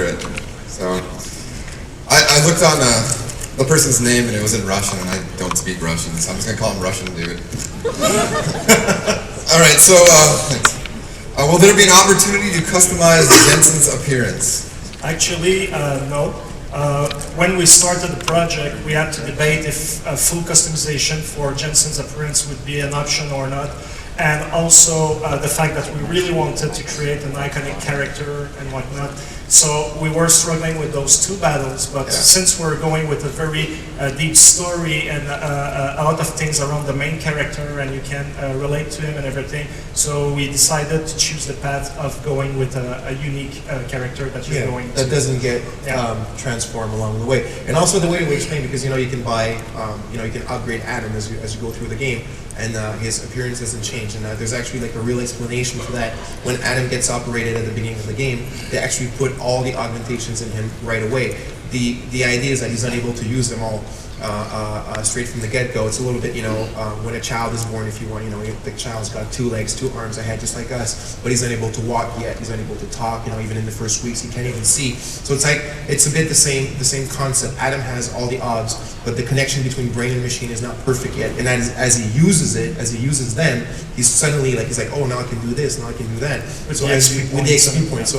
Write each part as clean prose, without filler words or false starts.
it. So I looked on the person's name and it was in Russian, and I don't speak Russian, so I'm just gonna call him Russian Dude. All right, so will there be an opportunity to customize Jensen's appearance? Actually, no. When we started the project, we had to debate if full customization for Jensen's appearance would be an option or not. And also the fact that we really wanted to create an iconic character and whatnot. So we were struggling with those two battles, but since we're going with a very deep story and a lot of things around the main character, and you can relate to him and everything, so we decided to choose the path of going with a unique character that you're going to. That doesn't get transformed along the way. And also the way we explain, because you can buy, you can upgrade Adam as you go through the game, and his appearance doesn't change. And there's actually like a real explanation for that. When Adam gets operated at the beginning of the game, they actually put all the augmentations in him right away. The idea is that he's unable to use them all straight from the get-go. It's a little bit, when a child is born, if you want, the child's got 2 legs, 2 arms, a head, just like us, but he's unable to walk yet. He's unable to talk. Even in the first weeks, he can't even see. So it's a bit the same concept. Adam has all the odds, but the connection between brain and machine is not perfect yet. And as he uses them, he's like, oh, now I can do this, now I can do that. With the XP points.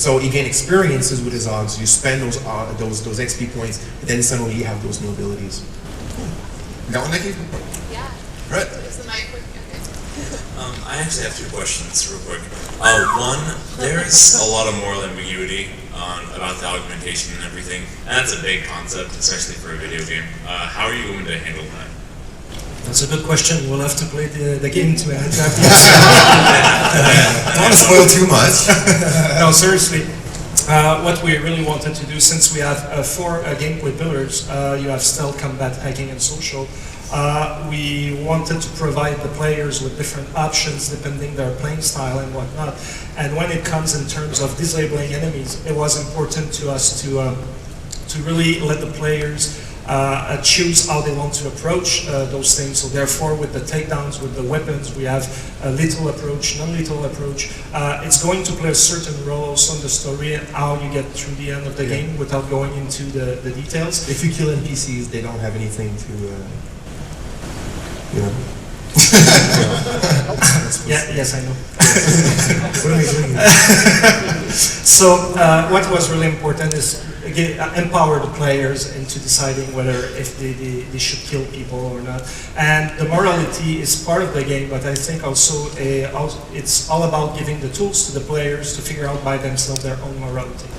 So he gain experiences with his odds. You spend those XP points, and then suddenly you have those new abilities. Got one, Nikki? Yeah. Right. Is the mic working? Okay. I actually have 2 questions real quick. One, there's a lot of moral ambiguity about the augmentation and everything. And that's a big concept, especially for a video game. How are you going to handle that? That's a good question. We'll have to play the game to answer. I don't want to spoil too much. No, seriously. What we really wanted to do, since we have 4 gameplay pillars, you have stealth, combat, hacking, and social, we wanted to provide the players with different options depending their playing style and whatnot. And when it comes in terms of disabling enemies, it was important to us to really let the players choose how they want to approach those things. So therefore, with the takedowns, with the weapons, we have a lethal approach, non-lethal approach. It's going to play a certain role also in the story and how you get through the end of the game without going into the details. If you kill NPCs, they don't have anything to, Yes, I know. What are we doing? So what was really important is empower the players into deciding whether if they should kill people or not. And the morality is part of the game, but I think also it's all about giving the tools to the players to figure out by themselves their own morality.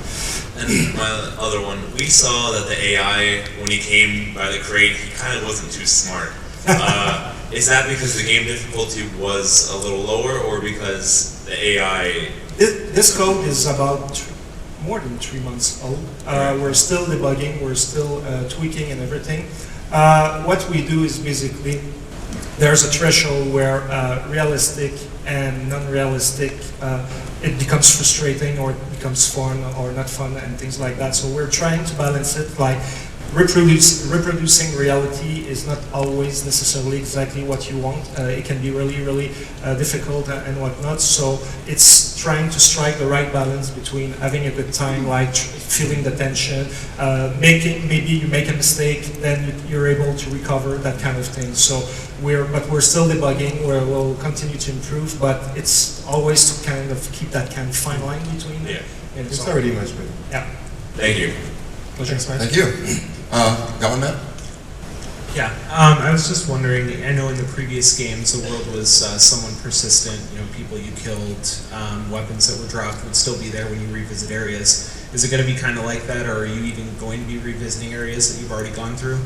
And my other one, we saw that the AI, when he came by the crate, he kind of wasn't too smart. Is that because the game difficulty was a little lower, or because the AI... This code is about more than 3 months old. We're still debugging, we're still tweaking and everything. What we do is basically, there's a threshold where realistic and non-realistic, it becomes frustrating or it becomes fun or not fun and things like that. So we're trying to balance it, like reproducing reality is not always necessarily exactly what you want. It can be really, really difficult and whatnot. So it's trying to strike the right balance between having a good time, like feeling the tension, maybe you make a mistake, then you're able to recover, that kind of thing. So we're still debugging. We'll continue to improve, but it's always to kind of keep that kind of fine line between. Yeah, it's already much better. Yeah. Thank you. Thank you. Got one, Matt? Yeah, I was just wondering, I know in the previous games the world was somewhat persistent, people you killed, weapons that were dropped would still be there when you revisit areas. Is it going to be kind of like that, or are you even going to be revisiting areas that you've already gone through?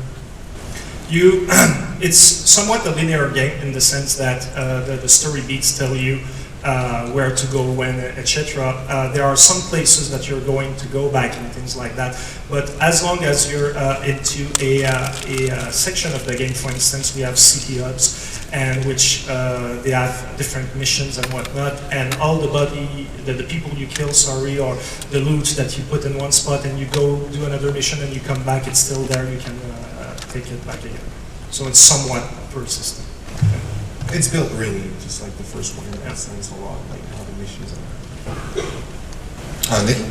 It's somewhat a linear game in the sense that the story beats tell you where to go, when, etc. There are some places that you're going to go back and things like that. But as long as you're into a section of the game, for instance, we have city hubs, and which they have different missions and whatnot, and all the people you kill, or the loot that you put in one spot, and you go do another mission and you come back, it's still there. You can take it back again. So it's somewhat persistent. It's built really just like the first one in that sense a lot, like how the missions are. Nikki?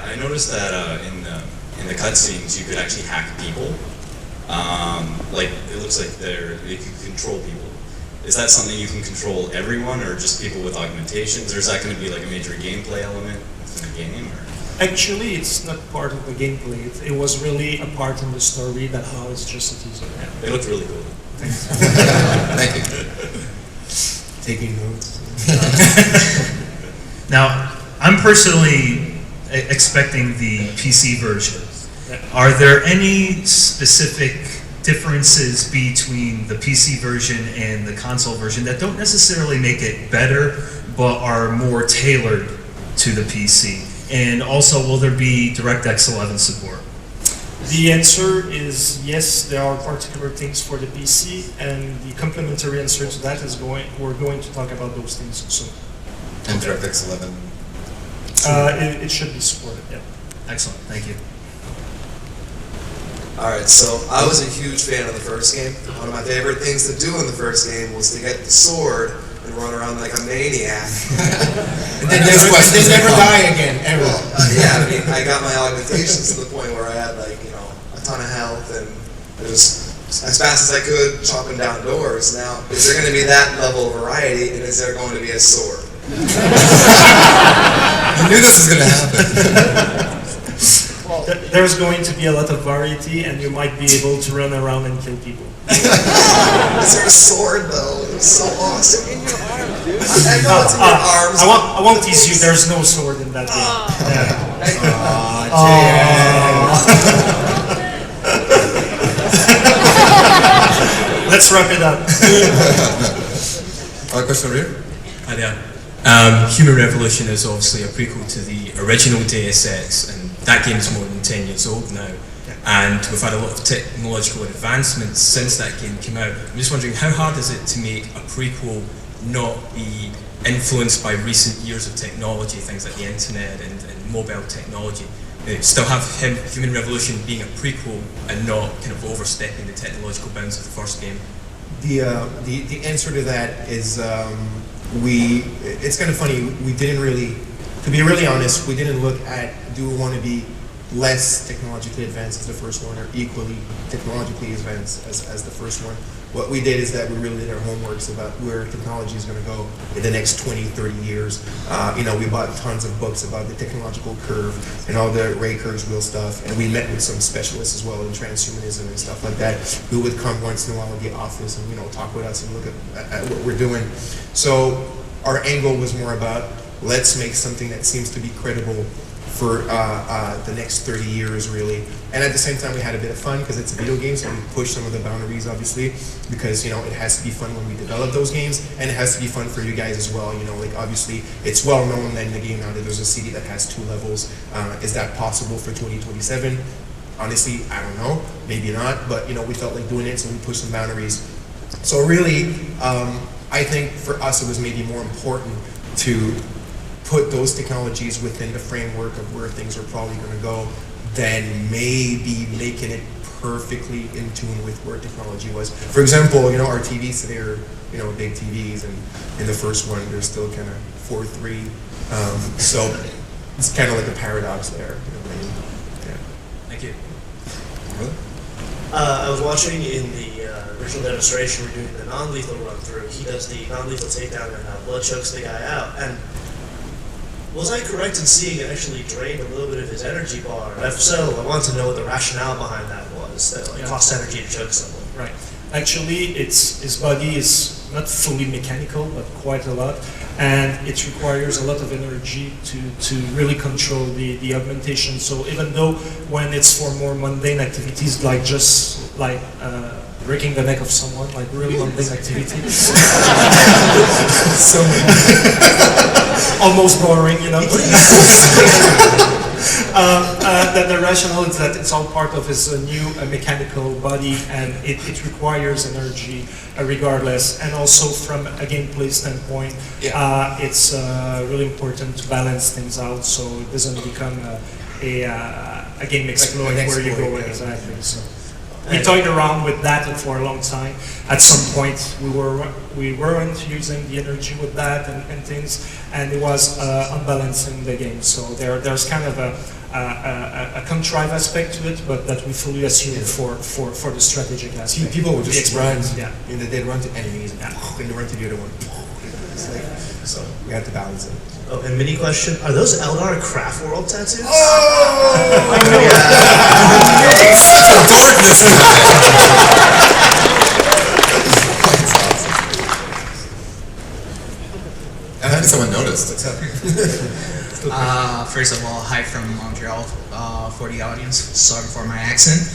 I noticed that in the cutscenes you could actually hack people. Like it looks like you can control people. Is that something you can control everyone, or just people with augmentations, or is that going to be like a major gameplay element within the game? Or? Actually, it's not part of the gameplay. It was really a part in the story that now it's just a teaser. Yeah. It looked really cool. Thank you. Taking notes. Now, I'm personally expecting the PC version. Are there any specific differences between the PC version and the console version that don't necessarily make it better, but are more tailored to the PC? And also, will there be DirectX 11 support? The answer is yes, there are particular things for the PC, and the complementary answer to that is we're going to talk about those things soon. And DirectX 11. It should be supported, yeah. Excellent, thank you. Alright, so I was a huge fan of the first game. One of my favorite things to do in the first game was to get the sword and run around like a maniac. And then never die again, ever. Well, yeah, I mean, I got my augmentations to the point where I had like, you know, a ton of health and it was as fast as I could chopping down doors. Now, is there going to be that level of variety, and is there going to be a sword? I knew this was going to happen. There's going to be a lot of variety, and you might be able to run around and kill people. Is there a sword though? It was so awesome. In your arms, dude. I know it's in your arms. I won't tease you. There's no sword in that game. Let's wrap it up. Question over here? Hi there. Human Revolution is obviously a prequel to the original Deus Ex, and that game is more than 10 years old now. And we've had a lot of technological advancements since that game came out. I'm just wondering, how hard is it to make a prequel not be influenced by recent years of technology, things like the internet and mobile technology? Still have Human Revolution being a prequel and not kind of overstepping the technological bounds of the first game? The answer to that is it's kind of funny. We didn't really, to be really honest, we didn't look at do we want to be less technologically advanced as the first one or equally technologically advanced as the first one. What we did is that we really did our homeworks about where technology is going to go in the next 20, 30 years. We bought tons of books about the technological curve and all the Ray Kurzweil stuff, and we met with some specialists as well in transhumanism and stuff like that, who would come once in a while to the office and talk with us and look at what we're doing. So our angle was more about, let's make something that seems to be credible for the next 30 years, really. And at the same time, we had a bit of fun because it's a video game, so we pushed some of the boundaries, obviously, because, it has to be fun when we develop those games, and it has to be fun for you guys as well. Obviously, it's well known that in the game now that there's a CD that has 2 levels. Is that possible for 2027? Honestly, I don't know. Maybe not, but, we felt like doing it, so we pushed some boundaries. So really, I think for us, it was maybe more important to put those technologies within the framework of where things are probably going to go than maybe making it perfectly in tune with where technology was. For example, our TVs today are, big TVs, and in the first one, they're still kind of 4:3. So it's kind of like a paradox there. Yeah. Thank you. I was watching in the original demonstration, we're doing the non-lethal run through. He does the non-lethal takedown and blood chokes the guy out. And was I correct in seeing it actually drained a little bit of his energy bar? If so, I want to know what the rationale behind that was. That costs energy to choke someone. Right. Actually, his body is not fully mechanical, but quite a lot, and it requires a lot of energy to really control the augmentation. So even though when it's for more mundane activities, like just breaking the neck of someone, like really mundane activity. So almost boring, the rationale is that it's all part of his new mechanical body, and it requires energy regardless. And also from a gameplay standpoint, it's really important to balance things out so it doesn't become a game exploit where you go exactly. So. we toyed around with that for a long time. At some point, we weren't using the energy with that and things, and it was unbalancing the game. So there's kind of a contrived aspect to it, but that we fully assume for the strategic aspect. People would just run, Yeah. and they'd run to enemies, and they run to the other one. It's like, so we had to balance it. Oh, and mini question: are those Eldar Craft World tattoos? And then someone noticed. First of all, hi from Montreal for the audience. Sorry for my accent.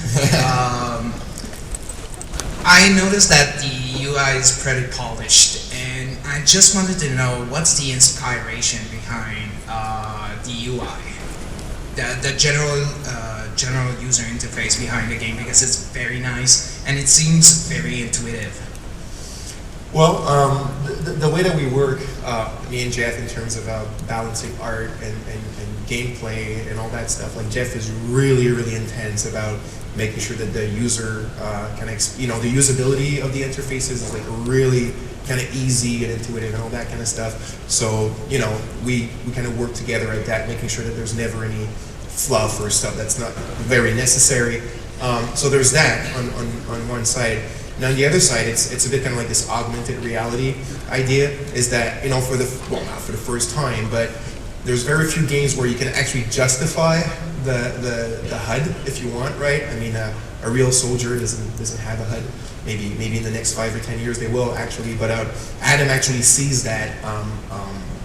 I noticed that the UI is pretty polished, and I just wanted to know what's the inspiration behind the UI, the general user interface behind the game, because it's very nice and it seems very intuitive. Well, the way that we work, me and Jeff, in terms of balancing art and gameplay and all that stuff, like Jeff is really, really intense about making sure that the user the usability of the interfaces is like really kind of easy and intuitive and all that kind of stuff. So, we kind of work together at that, making sure that there's never any fluff or stuff that's not very necessary. So there's that on one side. And on the other side, it's a bit kind of like this augmented reality idea, is that, not for the first time, but there's very few games where you can actually justify the HUD if you want, right? I mean, a real soldier doesn't have a HUD. Maybe in the next 5 or 10 years they will actually, but Adam actually sees that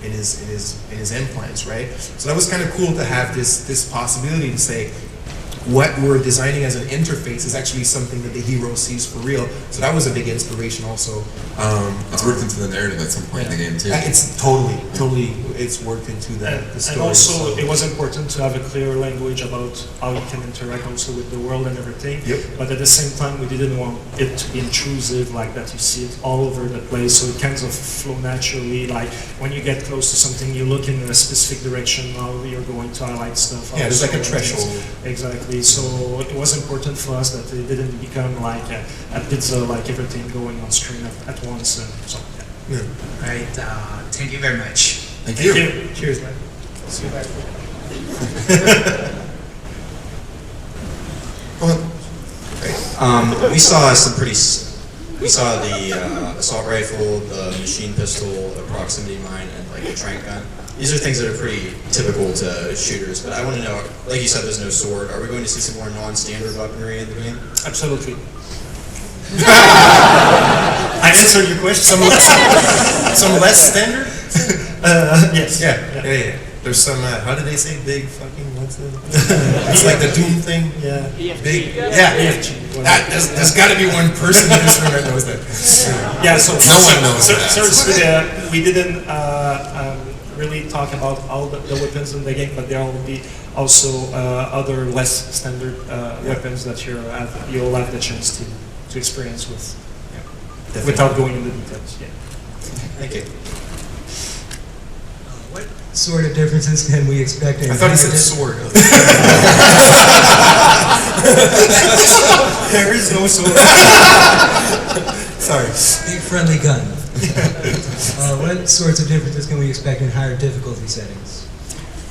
in his implants, right? So that was kind of cool to have this possibility to say, what we're designing as an interface is actually something that the hero sees for real. So that was a big inspiration also. It's worked into the narrative at some point in the game too. It's totally, it's worked into the story. And also, it was important to have a clear language about how you can interact also with the world and everything. Yep. But at the same time, we didn't want it to be intrusive, like that you see it all over the place. So it kind of flow naturally. Like when you get close to something, you look in a specific direction. Now you're going to highlight stuff. Yeah, there's like a also. threshold. Exactly. So it was important for us that it didn't become like a pizza, like everything going on screen at once. So yeah. Right. Thank you very much. Thank you. Cheers, man. See you back. Go ahead. We saw the assault rifle, the machine pistol, the proximity mine, and like the trank gun. These are things that are pretty typical to shooters, but I want to know, like you said, there's no sword. Are we going to see some more non-standard weaponry in the game? Absolutely. I answered your question. Some less standard? Yes. Yeah. There's some, how did they say, big fucking, what's it? It's like the Doom thing. Yeah. Big, there's got to be one person in this room that knows that. Yeah, so No one knows that. Seriously, we didn't really talk about all the weapons in the game, but there will be also other less standard weapons that you'll have the chance to experience with, without going into details. Yeah. Thank you. What sort of differences can we expect? I thought he said sword. There is no sword. Sorry. Big friendly gun. What sorts of differences can we expect in higher difficulty settings?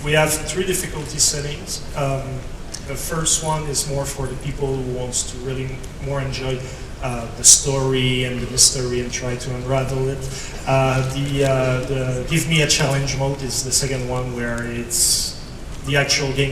We have 3 difficulty settings. The first one is more for the people who wants to really more enjoy the story and the mystery and try to unravel it. The give me a challenge mode is the second one, where it's the actual game